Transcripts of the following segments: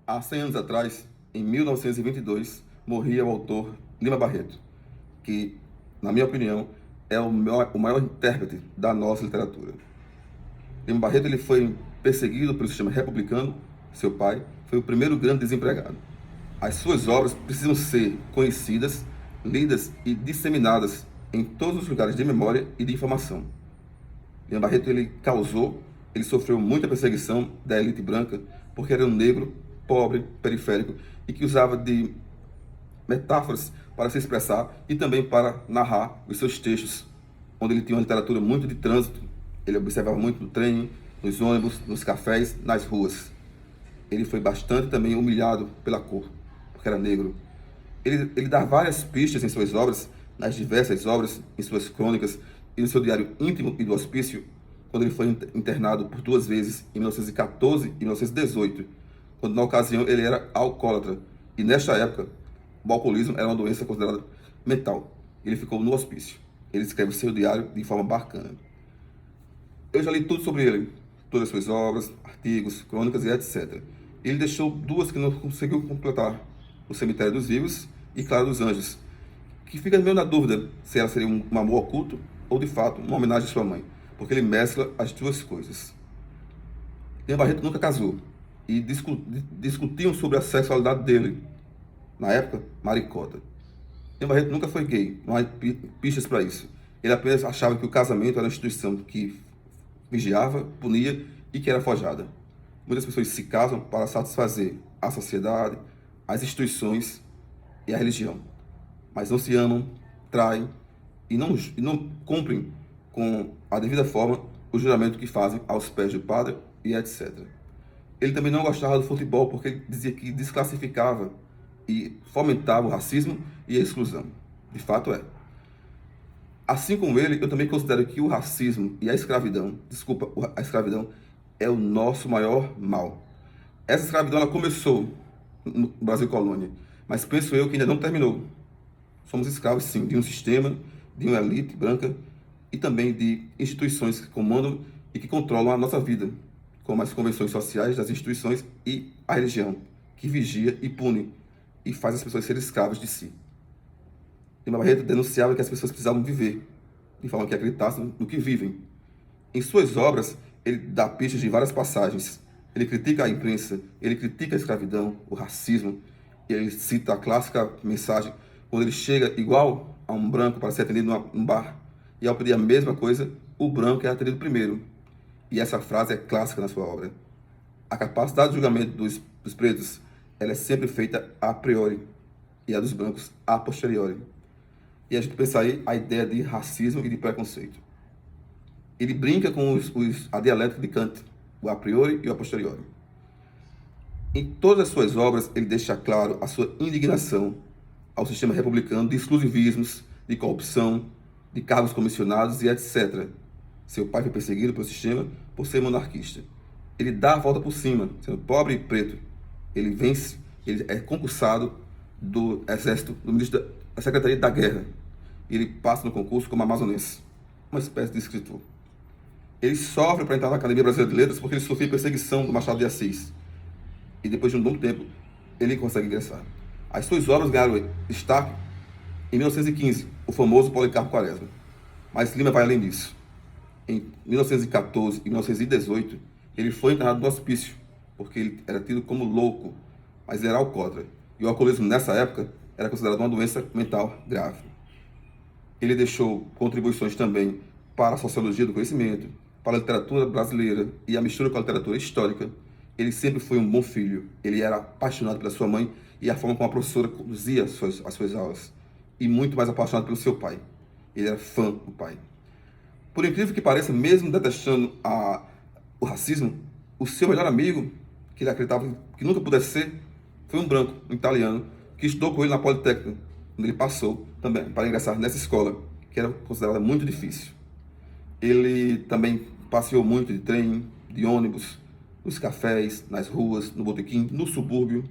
Há 100 anos atrás, em 1922, morria o autor Lima Barreto, que, na minha opinião, é o maior intérprete da nossa literatura. Lima Barreto ele foi perseguido pelo sistema republicano, seu pai foi o primeiro grande desempregado. As suas obras precisam ser conhecidas, lidas e disseminadas em todos os lugares de memória e de informação. Lima Barreto ele sofreu muita perseguição da elite branca porque era um negro, pobre, periférico e que usava de metáforas para se expressar e também para narrar os seus textos, onde ele tinha uma literatura muito de trânsito. Ele observava muito no trem, nos ônibus, nos cafés, nas ruas. Ele foi bastante também humilhado pela cor, porque era negro. Ele dá várias pistas em suas obras, nas diversas obras, em suas crônicas e no seu diário íntimo e do hospício, quando ele foi internado por 2 vezes, em 1914 e 1918, quando na ocasião ele era alcoólatra. E nesta época, o alcoolismo era uma doença considerada mental. Ele ficou no hospício. Ele escreve seu diário de forma bacana. Eu já li tudo sobre ele, todas as suas obras, artigos, crônicas e etc. Ele deixou duas que não conseguiu completar: O Cemitério dos Vivos e Clara dos Anjos, que fica meio na dúvida se ela seria um amor oculto ou, de fato, uma homenagem à sua mãe, porque ele mescla as duas coisas. Lima Barreto nunca casou e discutiam sobre a sexualidade dele. Na época, maricota. Lima Barreto nunca foi gay, não há pistas para isso. Ele apenas achava que o casamento era uma instituição que vigiava, punia e que era forjada. Muitas pessoas se casam para satisfazer a sociedade, as instituições e a religião, mas não se amam, traem e não cumprem com a devida forma o juramento que fazem aos pés do padre e etc. Ele também não gostava do futebol porque ele dizia que desclassificava e fomentava o racismo e a exclusão. De fato é. Assim como ele, eu também considero que o racismo e a escravidão, a escravidão é o nosso maior mal. Essa escravidão ela começou no Brasil colônia, mas penso eu que ainda não terminou. Somos escravos, sim, de um sistema, de uma elite branca e também de instituições que comandam e que controlam a nossa vida, como as convenções sociais das instituições e a religião, que vigia e pune e faz as pessoas serem escravas de si. Lima Barreto denunciava que as pessoas precisavam viver, de forma que acreditassem no que vivem. Em suas obras, ele dá pistas de várias passagens. Ele critica a imprensa, ele critica a escravidão, o racismo, e ele cita a clássica mensagem quando ele chega igual a um branco para ser atendido num bar, e ao pedir a mesma coisa, o branco é atendido primeiro. E essa frase é clássica na sua obra. A capacidade de julgamento dos pretos ela é sempre feita a priori, e a dos brancos a posteriori. E a gente pensa aí a ideia de racismo e de preconceito. Ele brinca com a dialética de Kant, o a priori e o a posteriori. Em todas as suas obras, ele deixa claro a sua indignação ao sistema republicano de exclusivismos, de corrupção, de cargos comissionados e etc. Seu pai foi perseguido pelo sistema por ser monarquista. Ele dá a volta por cima, sendo pobre e preto. Ele vence, ele é concursado do exército, do ministro da Secretaria da Guerra. Ele passa no concurso como amazonense, uma espécie de escritor. Ele sofre para entrar na Academia Brasileira de Letras porque ele sofreu perseguição do Machado de Assis. E depois de um bom tempo, ele consegue ingressar. As suas obras ganharam destaque em 1915, o famoso Policarpo Quaresma. Mas Lima vai além disso. Em 1914 e 1918, ele foi internado no hospício, porque ele era tido como louco, mas era alcoólatra. E o alcoolismo, nessa época, era considerado uma doença mental grave. Ele deixou contribuições também para a sociologia do conhecimento, para a literatura brasileira e a mistura com a literatura histórica. Ele sempre foi um bom filho. Ele era apaixonado pela sua mãe e a forma como a professora conduzia as suas aulas. E muito mais apaixonado pelo seu pai. Ele era fã do pai. Por incrível que pareça, mesmo detestando o racismo, o seu melhor amigo, que ele acreditava que nunca pudesse ser, foi um branco, um italiano, que estudou com ele na Politécnica, onde ele passou também para ingressar nessa escola, que era considerada muito difícil. Ele também passeou muito de trem, de ônibus, nos cafés, nas ruas, no botequim, no subúrbio,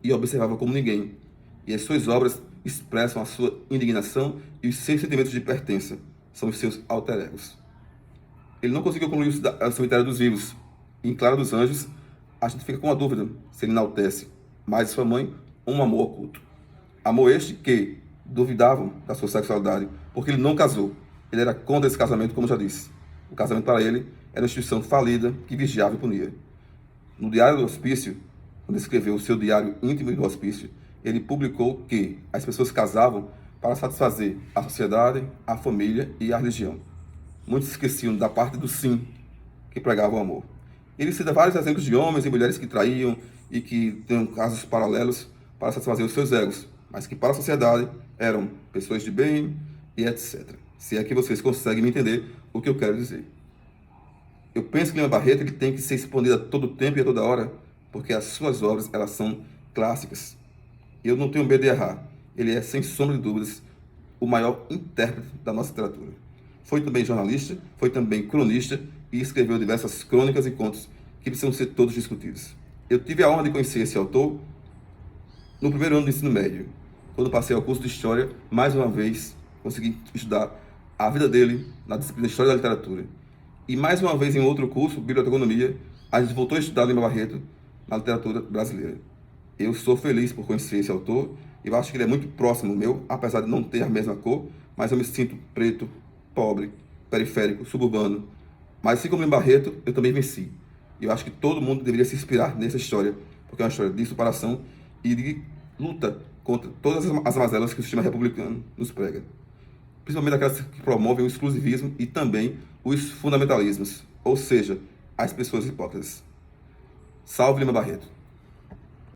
e observava como ninguém. E as suas obras expressam a sua indignação e os seus sentimentos de pertença. São os seus alter egos. Ele não conseguiu concluir o Cemitério dos Vivos. Em Clara dos Anjos, a gente fica com a dúvida se ele enaltece mais sua mãe ou um amor oculto. Amor este que duvidavam da sua sexualidade, porque ele não casou. Ele era contra esse casamento, como já disse. O casamento para ele era uma instituição falida que vigiava e punia. No Diário do Hospício, quando escreveu o seu diário íntimo do hospício, ele publicou que as pessoas casavam para satisfazer a sociedade, a família e a religião. Muitos esqueciam da parte do sim, que pregava o amor. Ele cita vários exemplos de homens e mulheres que traíam e que tinham casos paralelos para satisfazer os seus egos, mas que para a sociedade eram pessoas de bem e etc. Se é que vocês conseguem me entender o que eu quero dizer. Eu penso que Lima Barreto ele tem que ser exponível a todo tempo e a toda hora, porque as suas obras elas são clássicas. Eu não tenho medo de errar. Ele é, sem sombra de dúvidas, o maior intérprete da nossa literatura. Foi também jornalista, foi também cronista e escreveu diversas crônicas e contos que precisam ser todos discutidos. Eu tive a honra de conhecer esse autor no primeiro ano do ensino médio, quando passei ao curso de História, mais uma vez consegui estudar a vida dele na disciplina História da Literatura. E mais uma vez em outro curso, Biblioteconomia, a gente voltou a estudar Lima Barreto na literatura brasileira. Eu sou feliz por conhecer esse autor, eu acho que ele é muito próximo meu, apesar de não ter a mesma cor, mas eu me sinto preto, pobre, periférico, suburbano. Mas assim como Lima Barreto, eu também venci. E eu acho que todo mundo deveria se inspirar nessa história, porque é uma história de superação e de luta contra todas as mazelas que o sistema republicano nos prega. Principalmente aquelas que promovem o exclusivismo e também os fundamentalismos, ou seja, as pessoas hipócritas. Salve Lima Barreto!